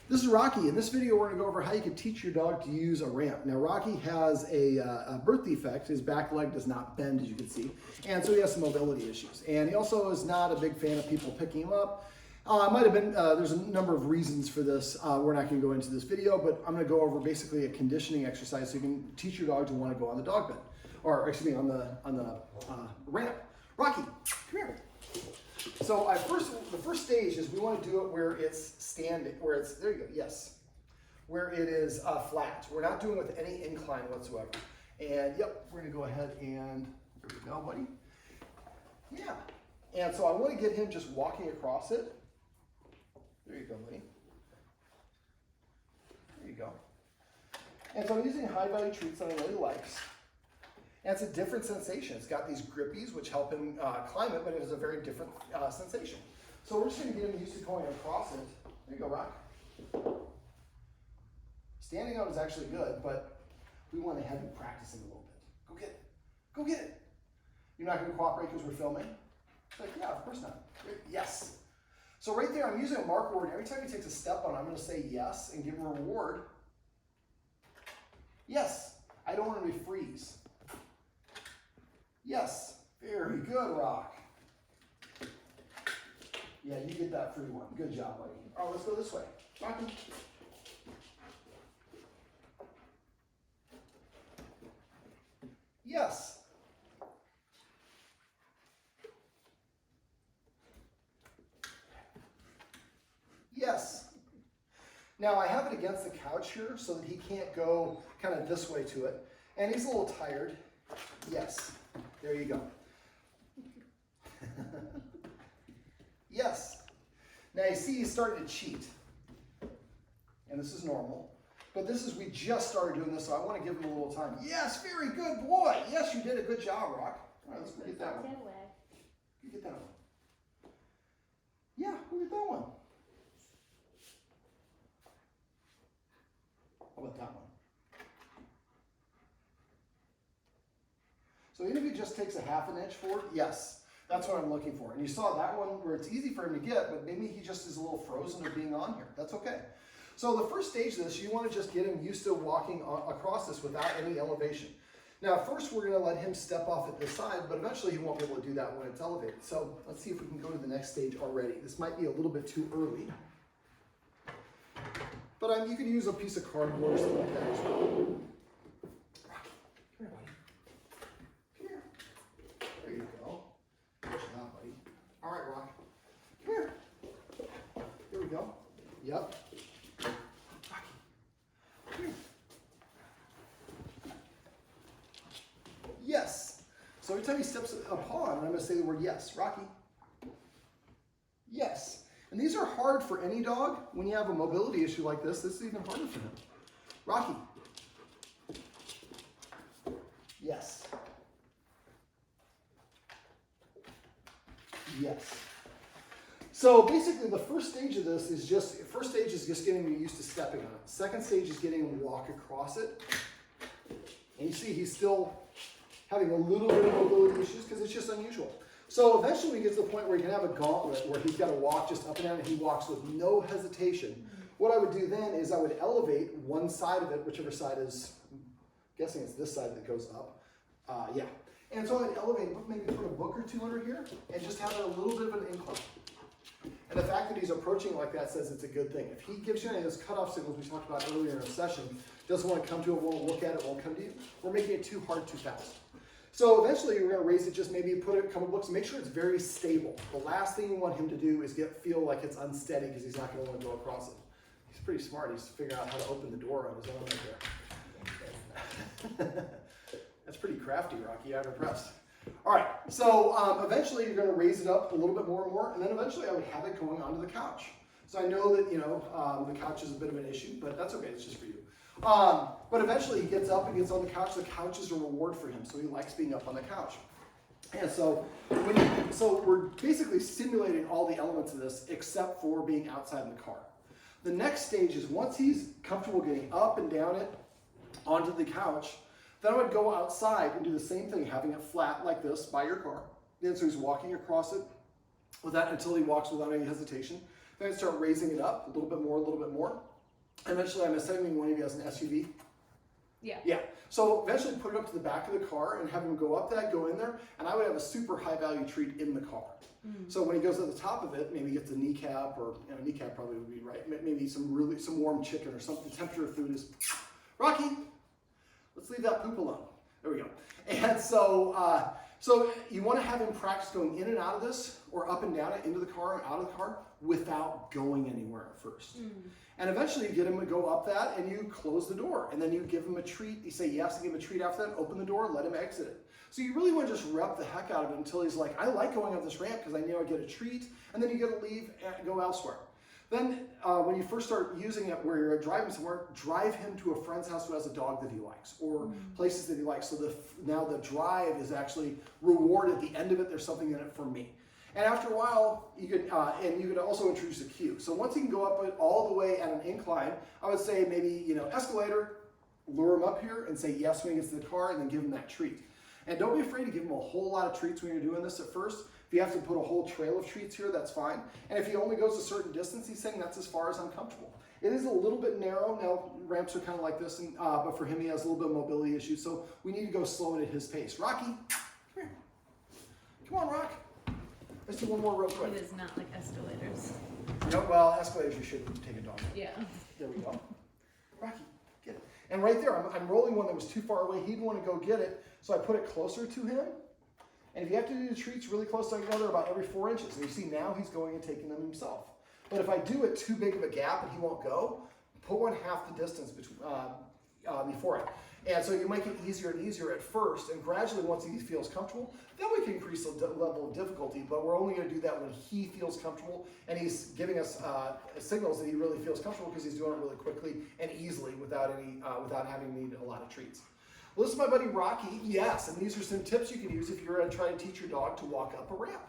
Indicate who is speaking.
Speaker 1: This is Rocky. In this video, we're going to go over how you can teach your dog to use a ramp. Now, Rocky has a birth defect. His back leg does not bend, as you can see, and so he has some mobility issues. And he also is not a big fan of people picking him up. Might have been, there's a number of reasons for this. We're not going to go into this video, but I'm going to go over basically a conditioning exercise so you can teach your dog to want to go on the dog bed, or excuse me, on the ramp. Rocky, come here. So the first stage is we want to do it where it's standing, where it's, there you go, yes. Where it is flat. We're not doing it with any incline whatsoever. And yep, we're going to go ahead and, there we go, buddy. Yeah. And so I want to get him just walking across it. There you go, buddy. There you go. And so I'm using high value treats that I really likes. And it's a different sensation. It's got these grippies, which help him climb it, but it is a very different sensation. So we're just going to get him used to going across it. There you go, Rock. Standing out is actually good, but we want to have him practicing a little bit. Go get it. Go get it. You're not going to cooperate because we're filming? It's like, yeah, of course not. Yes. So right there, I'm using a mark word. Every time he takes a step on it, I'm going to say yes and give him a reward. Yes. I don't want him to freeze. Yes, very good, Rock. Yeah, you get that free one. Good job, buddy. All right, let's go this way. Rocky. Yes. Yes. Now, I have it against the couch here so that he can't go kind of this way to it. And he's a little tired. Yes. There you go. Yes. Now you see he's starting to cheat. And this is normal. But this is, we just started doing this, so I want to give him a little time. Yes, very good boy. Yes, you did a good job, Rock. All right, let's go get that one. You get that one. Yeah, go get that one. How about that one? So even if he just takes a ½ inch forward, yes, that's what I'm looking for. And you saw that one where it's easy for him to get, but maybe he just is a little frozen to being on here. That's okay. So the first stage of this, you want to just get him used to walking across this without any elevation. Now, first we're going to let him step off at this side, but eventually he won't be able to do that when it's elevated. So let's see if we can go to the next stage already. This might be a little bit too early. But you can use a piece of cardboard or something like that as well. Rocky, come here, buddy. Come here. There you go. Good job, buddy. All right, Rock. Come here. Here we go. Yep. Rocky. Come here. Yes. So every time he steps upon, I'm going to say the word yes. Rocky. Yes. And these are hard for any dog. When you have a mobility issue like this is even harder for him. Rocky. Yes. Yes. So basically the first stage of this is just getting him used to stepping on it. Second stage is getting him to walk across it. And you see he's still having a little bit of mobility issues because it's just unusual. So eventually we get to the point where you can have a gauntlet where he's got to walk just up and down and he walks with no hesitation. What I would do then is I would elevate one side of it, whichever side is, I'm guessing it's this side that goes up. Yeah. And so I'd elevate, maybe put a book or two under here and just have a little bit of an incline. And the fact that he's approaching like that says it's a good thing. If he gives you any of those cutoff signals we talked about earlier in the session, doesn't want to come to it, won't look at it, won't come to you, we're making it too hard, too fast. So eventually you're going to raise it, just maybe put a couple books, make sure it's very stable. The last thing you want him to do is feel like it's unsteady because he's not going to want to go across it. He's pretty smart. He's figuring out how to open the door on his own right there. That's pretty crafty, Rocky. I'm impressed. All right, so eventually you're going to raise it up a little bit more and more, and then eventually I would have it going onto the couch. So I know that, the couch is a bit of an issue, but that's okay. It's just for you. But eventually he gets up and gets on the couch. The couch is a reward for him, so he likes being up on the couch. And so, we're basically simulating all the elements of this except for being outside in the car. The next stage is once he's comfortable getting up and down it onto the couch, then I would go outside and do the same thing, having it flat like this by your car. And so he's walking across it until he walks without any hesitation. Then I start raising it up a little bit more, a little bit more. Eventually, I'm assuming one of you has an SUV.
Speaker 2: Yeah.
Speaker 1: Yeah. So eventually put it up to the back of the car and have him go up that, go in there, and I would have a super high value treat in the car. So when he goes at the top of it, maybe he gets a kneecap, or kneecap probably would be right. Maybe some warm chicken or something. The temperature of food is, Rocky, let's leave that poop alone. There we go. And so, so you want to have him practice going in and out of this, or up and down it, into the car and out of the car, without going anywhere at first. And eventually you get him to go up that, and you close the door, and then you give him a treat. You say yes to give him a treat after that, open the door, let him exit it. So you really want to just rep the heck out of it until he's like, I like going up this ramp because I know I get a treat, and then you get to leave and go elsewhere. Then when you first start using it where you're driving somewhere, drive him to a friend's house who has a dog that he likes, or places that he likes. So now the drive is actually rewarded. At the end of it, there's something in it for me. And after a while, you could also introduce a cue. So once he can go up it all the way at an incline, I would say maybe, escalator, lure him up here and say yes when he gets to the car, and then give him that treat. And don't be afraid to give him a whole lot of treats when you're doing this at first. If you have to put a whole trail of treats here, that's fine. And if he only goes a certain distance, he's saying that's as far as I'm comfortable. It is a little bit narrow. Now, ramps are kind of like this, but for him, he has a little bit of mobility issues, so we need to go slow it at his pace. Rocky, come here. Come on, Rock. Let's do one more real quick.
Speaker 2: It is not like escalators.
Speaker 1: Well, escalators you should take a dog.
Speaker 2: Yeah.
Speaker 1: There we go. Rocky, get it. And right there, I'm rolling one that was too far away. He'd want to go get it, so I put it closer to him. And if you have to do the treats really close to each other, about every 4 inches. And you see now he's going and taking them himself. But if I do it too big of a gap and he won't go, put one half the distance before it. And so you make it easier and easier at first, and gradually once he feels comfortable, then we can increase the level of difficulty, but we're only going to do that when he feels comfortable, and he's giving us signals that he really feels comfortable because he's doing it really quickly and easily without having to need a lot of treats. Well, this is my buddy Rocky, yes, and these are some tips you can use if you're trying to teach your dog to walk up a ramp.